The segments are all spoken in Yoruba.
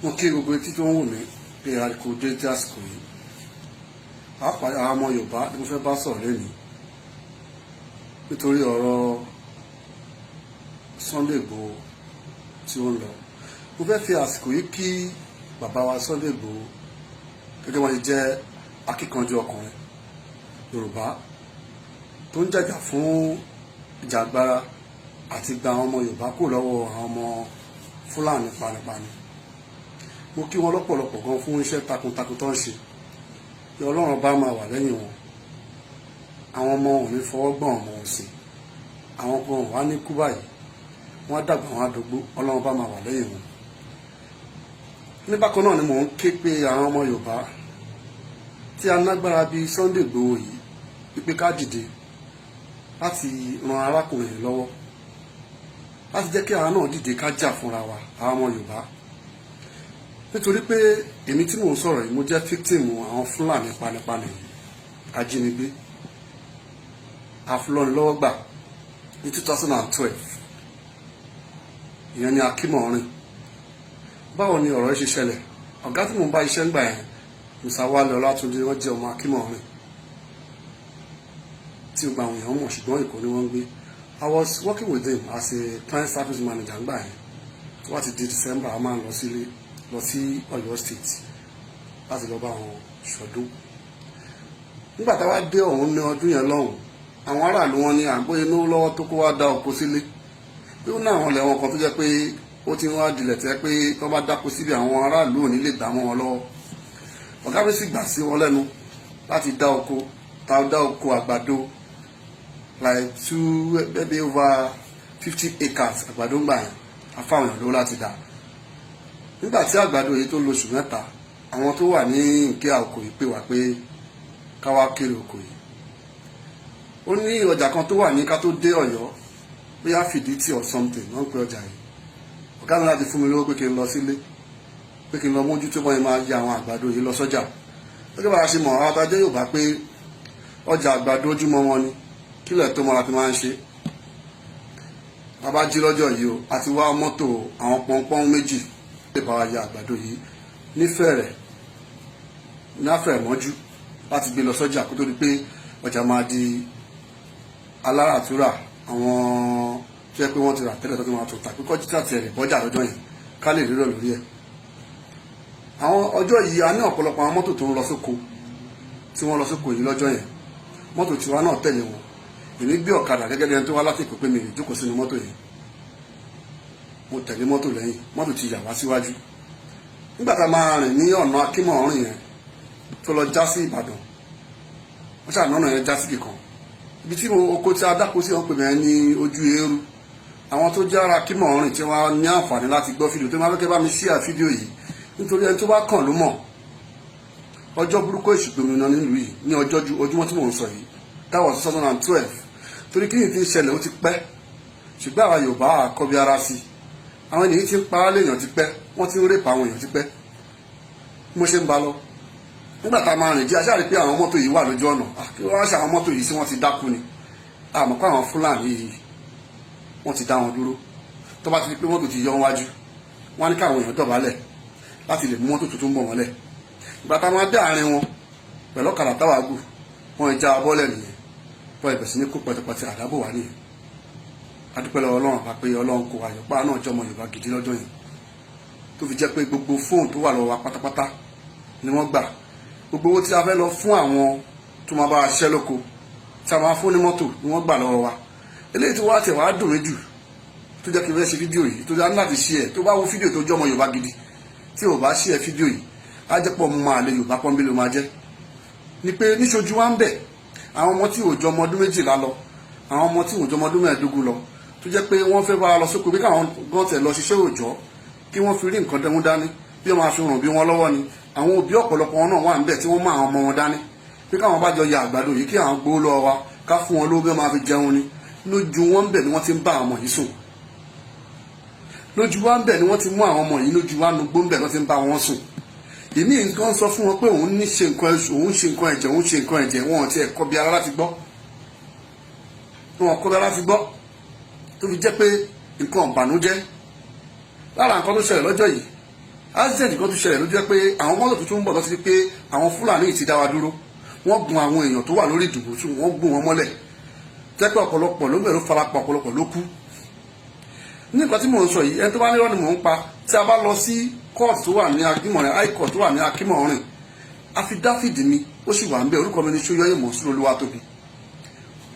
mo kí gbogbo etí tó ń wù mí pé àríkò dé tí àsìkò yìí pàápàá àwọn ọmọ Yorùbá ni mo fẹ́ bá sọ̀rọ̀ lẹ́nu nítorí ọ̀rọ̀ Sunday Igboho tí ó ń lọ. Mo fẹ́ fi àsìkò yìí kí bàbá wa Sunday Igboho gẹ́gẹ́ wọ́n jẹ́ akíkanjú ọkùnrin Yorùbá tó ń jàjà fún ìjàgbara àti gba àwọn ọmọ Yorùbá kúrò lọ́wọ́ àwọn ọmọ Fúlàní panipani. Mo kí wọn lọ́pọ̀lọpọ̀ gan fún iṣẹ́ takuntakun tó ń ṣe bí Ọlọ́run bá máa wà lẹ́yìn wọn. Àwọn ọmọ ò ní fọwọ́ gbọ́n ọmọ òsì, àwọn kan wà ní kú báyìí, wọ́n á dàgbà wọn á dógbó, Ọlọ́run bá máa wà lẹ́yìn wọn. Ní bákan náà ni mò ń ké pé àwọn ọmọ Yorùbá tí a nágbára bíi Sunday Igboho yìí wípé ká dìde láti ran arákùnrin yìí lọ́wọ́, láti jẹ́ kí àwọn náà dìde ká jà fúnra wa àwọn ọmọ Yorùbá. Nítorí pé èmi tí mò ń sọ̀rọ̀ yìí mo jẹ́ victim àwọn Fúlàní panipani yìí, ajínigbé, afúnlọ́nilọ́wọ́gbà ní 2012, ìyẹn ní Akímọ̀rin. Báwo ni ọ̀rọ̀ yìí ṣe ṣẹlẹ̀? Ọ̀gá tí mò ń bá iṣẹ́ ń gbà yẹn, Mr. Wálé Ọlátúndé, wọ́n jẹ́ ọmọ Akímọ̀rin tí gbogbo àwọn èèyàn mọ̀, ṣùgbọ́n Èkó ni wọ́n ń gbé. I was working with him as a client service manager ńgbà yẹn. Tó bá ti di December a máa ń lọ sí Ọ̀yọ́ State láti lọ bá wọn ṣọdún. Nígbà táwa dé ọ̀hún ní ọdún yẹn lọ́hùn, àwọn aráàlú wọn ní àgbóyè inú lọ́wọ́ tó kó wá dá oko sílé pé ó ní àwọn lẹ́wọ̀n kan tó jẹ́ pé ó ti wá dilẹ̀ tẹ́ pé tó bá dáko síbi àwọn aráàlú ò ní lè gbà mọ́ wọn lọ́wọ́. Ọ̀gá mi sì gbà sí wọn lẹ́nu láti dá oko àgbàdo like maybe over 50 acres àgbàdo ń gbà yẹn afáwọn èèyàn lówó láti dá. Nígbà tí àgbàdo yìí tó lóṣù mẹ́ta, àwọn tó wà ní nkẹ́ àkókò yìí pè wá pé ká wá kéré oko yìí. Ó ní ọjà kan tó wà ní ká tó dé Ọ̀yọ́ bóyá Fìdítì or something wọ́n ń pe ọjà yìí. Ọ̀gá mi láti fún mi lówó pé kí n lọ sílé, pé kí n lọ mójú tó bọ́yìí máa ya àwọn àgbàdo yìí lọ sọ́jà. Gẹ́gẹ́ bá a ṣe mọ̀ àwọn atajẹ́ Yorùbá pé ọjà àgbàdo ojúmọ́ wọn ni, kílẹ̀ tó mọ́ra fi máa ń ṣe. Bàbá jí lọ́jọ́ yìí o, àti wá mọ́tò àwọn pọ́npọ́n méjì lè bá wa ya àgbàdo yìí nífẹ̀ẹ́rẹ̀ ní àfẹ̀mọ́jú láti gbé lọ sọ́jà kó tó di pé ọjà máa di aláràtúrà àwọn tó yẹ pé wọ́n ti rà tẹ́lẹ̀ tó ti máa tó tà pé kọ́jú tàti ẹ̀rẹ̀ bọ́jà lọ́jọ́ yẹn ká lè rírọ̀ lórí ẹ̀. Àwọn ọjọ́ yìí a ní ọ̀pọ̀lọpọ̀ àwọn mọ́tò tó ń lọ sóko tí wọ́n lọ sóko yìí lọ́jọ́ yẹn, mọ́tò tiwa náà tẹ̀lé wọn. Èmi gbé ọ̀kadà gẹ́gẹ́ bí ẹni tó wá láti Èkó pé mi lè jókòó sínú mọ́tò yìí, mo tẹ̀lé mọ́tò lẹ́yìn, mọ́tò ti yà wá síwájú. Nígbà tá a máa rìn ní ọ̀nà Akímọ̀rin yẹn tó lọ já sí Ìbàdàn, wọ́n ṣàánú yẹn já síbì kan, ibi tí oko tí a dáko sí wọn pè mí ní ojú eérú. Àwọn tó jẹ́ ara Akímọ̀rin tí wọ́n ní àǹfààní láti gbọ́ fídíò tó máa fẹ́ kẹ́ bá mi share fídíò yìí, nítorí ẹni tó bá kàn ló mọ̀. Ọjọ́ burúkú ìṣùgbọ́n nílùú yìí ní ojúmọ́ tí mò ń sọ yìí, that was 2012. Torí kí ni ti ń ṣẹlẹ̀ ó ti pẹ́, ṣùgbọ́n àwa Yorùbá àkọ́bí ara sí. Àwọn ènìyàn ti ń pa á léèyàn ti pẹ́, wọ́n ti ń rèpà àwọn èèyàn ti pẹ́. Mo ṣe ń ba lọ. Nígbà tá a máa rìn jí aṣáà rí pé àwọn mọ́tò yìí wà lójú ọ̀nà, kí wọ́n á ṣe àwọn mọ́tò yìí sí wọ́n ti dákú ni. Àmọ́ pé àwọn Fúlàní yìí wọ́n ti dá wọn dúró. Tó bá ti di pé mọ́tò ti yọ wọn wájú, wọ́n á ní káwọn èèyàn dọ̀bálẹ̀ láti lè mú mọ́tò tuntun bọ̀ wọ́n lẹ̀. Ìgbà tá a máa dé àárín wọn pẹ̀lú ọ̀kadà táwa gùn, wọ́n ìjà bọ́ọ̀lẹ̀ nìyẹn. Wọ́n ìbẹ̀ sí ní kó pẹ̀tẹ̀pẹ̀tẹ̀ àdábò wá nìyẹn. Adúpẹ́ lọ́wọ́ Ọlọ́run bá pé Ọlọ́run kó àyọ̀pá náà jọmọ Yorùbá gidi lọ́jọ́ yẹn, tó fi jẹ́ pé gbogbo fóònù tó wà lọ́wọ́ wa pátápátá ni wọ́n gbà. Gbogbo owó tí a fẹ́ lọ fún àwọn tó máa bá a ṣiṣẹ́ lóko tí a máa fún ní mọ́tò ni wọ́n gbà lọ́wọ́ wa. Eléyìí tó wá tẹ̀ wá dùn mí jù tó jẹ́ kí n fẹ́ ṣe fídíò yìí, tó dá láti ṣe ẹ̀ tó bá wo fídíò tó jọmọ Yorùbá gidi tí ò bá ṣe ẹ̀ fídíò yìí á jẹ́ pọ̀ mọ́ àlè Yorùbá pọ́nbélé máa jẹ́. Ni pé níṣojú wa ń bẹ̀ àwọn ọmọ tí ò jọ ọmọ ọdún 12 lọ, àwọn ọmọ tí ò jọ ọmọ ọdún 15 lọ, tó jẹ́ pé wọ́n fẹ́ bá a lọ sóko bí káwọn gan tẹ̀ lọ ṣiṣẹ́ òòjọ́ kí wọ́n fi rí nǹkan dẹ́mú dání bí wọ́n máa fi ràn bí wọ́n lọ́wọ́ ni. Àwọn òbí ọ̀pọ̀lọpọ̀ wọn náà wà níbẹ̀ tí wọ́n mú àwọn ọmọ wọn dání pé káwọn bá jọ ya àgbàdo yìí kí àwọn gbowó lọ́wọ́ wa ká fún wọn lówó bí wọ́n máa fi jẹun ni. Lójú wọn ń bẹ̀ ni wọ́n ti ń bá àwọn ọmọ yìí sùn, lójú wa ń bẹ̀ ni wọ́n ti mú àwọn ọmọ yìí, lójú wa nugbó ń bẹ̀ ni wọ́n ti ń bá wọn sùn. Èmi nǹkan sọ fún wọn pé òun ní ṣe nǹkan ẹ̀ṣù, òun ṣe nǹkan ẹ̀jẹ̀, òun ṣe nǹkan ẹ̀jẹ̀, wọn ò tiẹ̀ kọ́ bí ara láti gbọ́, wọn kọ́ bí ara láti gbọ́, tó fi jẹ́ pé nǹkan ìbànújẹ́. Lára nǹkan tó ṣẹlẹ̀ lọ́jọ́ yìí accident kan tún ṣẹlẹ̀ ló jẹ́ pé àwọn mọ́tò tuntun ń bọ̀ lọ́sí pé àwọn Fúlàní ti dá wa dúró wọ́n gun àwọn èèyàn tó wà lórí ìdìbò tí wọ́n gún wọn mọ́lẹ̀ tẹ́pẹ́ ọ̀pọ̀lọpọ̀ ló mẹ́rin farapa ọ̀pọ̀lọpọ̀ ló kú. ní nǹkan tí mò ń sọ yìí ẹni tó bá nírọ́ ni mò ń pa tí a bá lọ sí court tó wà ní Akínmọ̀rin high court tó wà ní Akínmọ̀rin affidavit mi ó sì wà ń bẹ orúkọ mi ní Ṣóyọyè Mọ̀nsúrù Olúwatóbi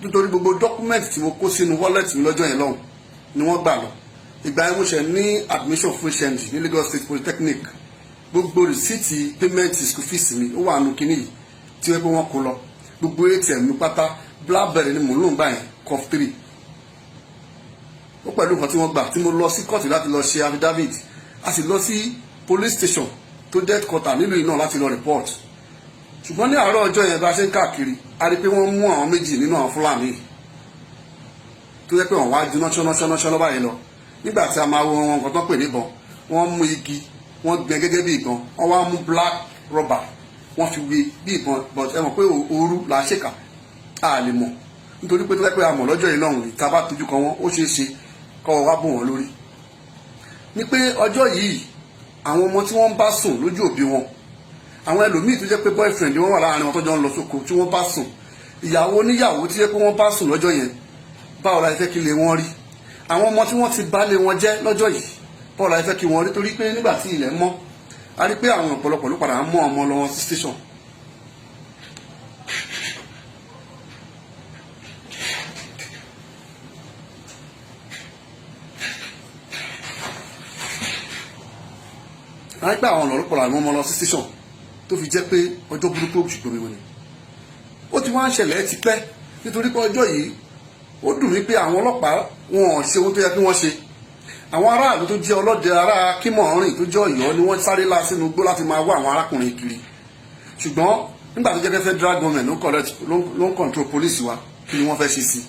nítorí gbogbo document tí mo kó sínú wallet mi lọ́jọ́ yẹn lọ́hùn ni wọ́n gbà lọ ìgbà yẹn mo ṣe ní admission fún HND ní Lagos State Polytechnic gbogbo rìsíìtì payment school fees mi ó wà nù kínní yìí tí wọ́n pé wọ́n kó lọ gbogbo ATM mi pátá Blackberry ni mò ń lò ń gbà yẹn cof 3 ó pẹ̀lú nǹkan tí wọ́n gbà tí mo lọ sí court láti lọ ṣe affidavit a sì lọ sí police station tó dead quarter nílùú iná láti lọ report ṣùgbọ́n ní àárọ̀ ọjọ́ yẹn bá ṣe ń káàkiri a rí pé wọ́n mú àwọn méjì nínú àwọn Fúlàní tó yẹ pé wọ́n wá ju náṣọ́nà báyìí lọ nígbà tí a máa wo wọn nǹkan tó pè níbọn wọ́n mú igi wọ́n gbẹ́ gẹ́gẹ́ bí ìbọn wọ́n wá mú black rubber wọ́n fi wé bí ìbọn but ẹ mọ̀ pé ooru là á ṣèkà a lè mọ̀ nítorí pé tó yẹ pé a mọ̀ lọ́jọ́ yìí lọ́hùn-ún tá a bá tójú kan wọn ó ṣeé ṣe kọ́ wá bò wọ́n lórí ní pé ọjọ́ yìí àwọn ọmọ tí wọ́n bá sùn lójú òbí wọn àwọn ẹlòmíì tó jẹ́ pé boyfriend wọn wà láàrin wọn tó jọ ń lọ sóko tí wọ́n bá sùn ìyàwó oníyàwó tí jẹ́ pé wọ́n bá sùn lọ́jọ́ yẹn báwo la fẹ́ kí lè wọ́n rí àwọn ọmọ tí wọ́n ti bá lé wọn jẹ́ lọ́jọ́ yìí báwo la fẹ́ kí wọ́n rí torí pé nígbà tí ilẹ̀ mọ́ a rí pé àwọn ọ̀pọ̀lọpọ̀ ló padà mú ọmọ lọ wọn sí station. a rí pé àwọn ọ̀nà ló padà mú ọmọ lọ sí station tó fi jẹ́ pé ọjọ́ burúkú òṣùpọ̀ mi wọn ni ó ti wá ń ṣẹlẹ̀ ti pẹ́ nítorí pé ọjọ́ yìí ó dùn mí pé àwọn ọlọ́pàá wọn ò ṣe ohun tó yẹ kí wọ́n ṣe àwọn aráàlú tó jẹ́ ọlọ́dẹ ará Akínmọ̀rin tó jẹ́ Ọ̀yọ́ ni wọ́n sáré lá sínú igbó láti máa wá àwọn arákùnrin kiri ṣùgbọ́n nígbà tó jẹ́ pé federal government ló ń control police wa kí ni wọ́n fẹ́ ṣe sí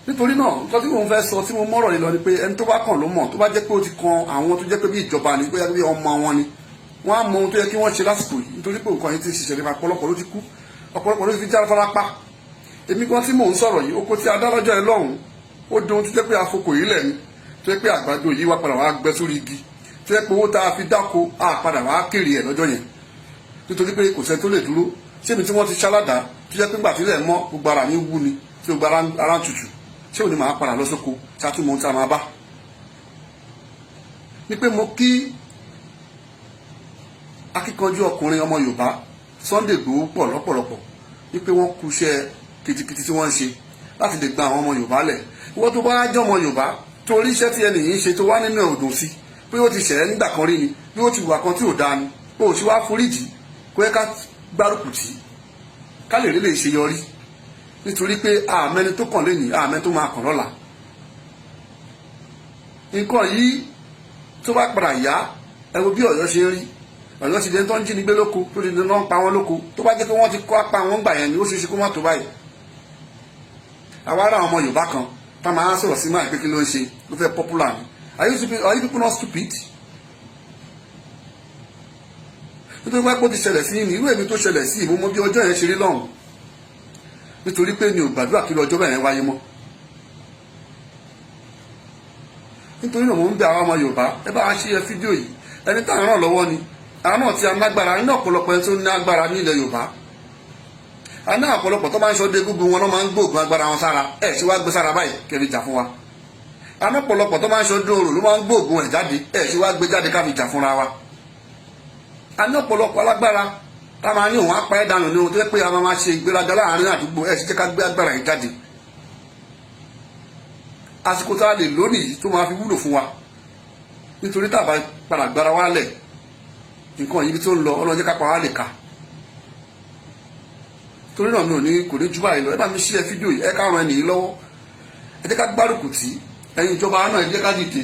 nítorí náà nǹkan tí mo fẹ́ sọ tí mo mọ̀rọ̀ yìí lọ ni pé ẹni tó bá kàn ló mọ̀ tó bá jẹ́ pé ó ti kan àwọn tó jẹ́ pé bí ìjọba ni bóyá bí ọmọ wọn ni wọ́n á mọ ohun tó yẹ kí wọ́n ṣe lásìkò yìí nítorí pé nǹkan yìí ti ṣiṣẹ́ nípa ọ̀pọ̀lọpọ̀ ló ti kú ọ̀pọ̀lọpọ̀ ló ti fi jára fara pa èmi kan tí mò ń sọ̀rọ̀ yìí oko tí a dá lọ́jọ́ ẹ lọ́hùn ó dun tó jẹ́ pé afoko yìí lẹ̀ ni tó jẹ́ pé àgbàdo yìí wá padà wá gbẹ sórí igi tó jẹ́ pé owó tá a fi dáko á padà wá kéré ẹ̀ lọ́jọ́ yẹn nítorí pé kò sẹ́ni tó lè dúró ṣé mi tí wọ́n ti ṣáládàá tó jẹ́ pé ńgbà tí ilẹ̀ mọ́ gbogbo ara mi wú ni tí gbogbo ara ń tutù ṣé òní máa padà lọ sóko ṣàtúmọ̀ tí a máa bá ní pé mo kí akíkanjú ọkùnrin ọmọ Yorùbá Sunday Igboho pọ̀ lọ́pọ̀lọpọ̀ ní pé wọ́n kú iṣẹ́ kìtìkìtì tí wọ́n ń ṣe láti lè gba àwọn ọmọ Yorùbá lẹ̀ wọ́n tó bá jẹ́ ọmọ Yorùbá tó rí iṣẹ́ tí ẹnì yìí ń ṣe tó wá nínú ọdún sí pé ó ti ṣẹ̀rẹ́ nígbà kan rí ni bí ó ti wà kan tí ò dáa ni ó ti wá foríjì kó yẹ ká gbárùkù tì í ká lè rí lè ṣe yọrí nítorí pé àmẹ́ni tó kàn lénìí àmẹ́ni tó máa kàn lọ́la nǹkan yìí tó bá padà yá ẹ wo bí Ọ̀yọ́ ṣe ń rí Ọ̀yọ́ ti dé tó ń jí ní gbé lóko tó ti dé tó ń pa wọn lóko tó bá jẹ́ pé wọ́n ti kọ́ apá wọn gbà yẹn ni ó ṣe é ṣe kó má tó báyìí àwa ará àwọn ọmọ Yorùbá kan tá máa ń sọ̀rọ̀ sí máa pé kí ló ń ṣe ló fẹ́ popular ni are you people not stupid? nítorí wáyé pé ó ti ṣẹlẹ̀ sí ní irú èmi tó ṣẹlẹ̀ sí ìmú mọ́ bí ọjọ́ yẹn ṣe rí lọ́hùn nítorí pé mi ò gbàdúrà kí ọjọ́ bẹ́ẹ̀ yẹn wáyé mọ́ nítorí náà mo ń bẹ àwọn ọmọ Yorùbá ẹ bá wa ṣe ẹ fídíò yìí ẹni tá à ń ràn lọ́wọ́ ni àwọn náà ti alágbára ní ọ̀pọ̀lọpọ̀ ẹni tó ní agbára ní ilẹ̀ Yorùbá àná ọ̀pọ̀lọpọ̀ tó máa ń ṣọdẹ gbogbo wọn ló máa ń gbóògùn agbára wọn sára ẹ̀ ṣe wá gbé sára báyìí kẹfì jà fún wa àná ọ̀pọ̀lọpọ̀ tó máa ń ṣọdẹ orò ló máa ń gbóògùn ẹ̀ jáde ẹ̀ ṣe wá gbé jáde káfí jà fúnra wa àná ọ̀pọ̀lọpọ̀ alágbára tá máa ní òun apá ẹ̀ dànù ní ohun tó yẹ pé a máa ṣe ìgbéraga láàrin àdúgbò ẹ̀ ṣe jẹ́ ká gbé agbára yìí jáde àsìkò tá a lè lónìí tó máa fi wúlò fún wa nítorí tá a bá padà gbára wa lẹ̀ nǹkan yìí tó ń lọ ọlọ́jẹ́ kápá wa lè ka torí náà mi ò ní kò ní jù báyìí lọ ẹ bá mi ṣí ẹ fídíò yìí ẹ ká ran ẹnìyí lọ́wọ́ ẹ jẹ́ ká gbárùkù tì ẹ̀yin ìjọba náà ẹ jẹ́ ká dìde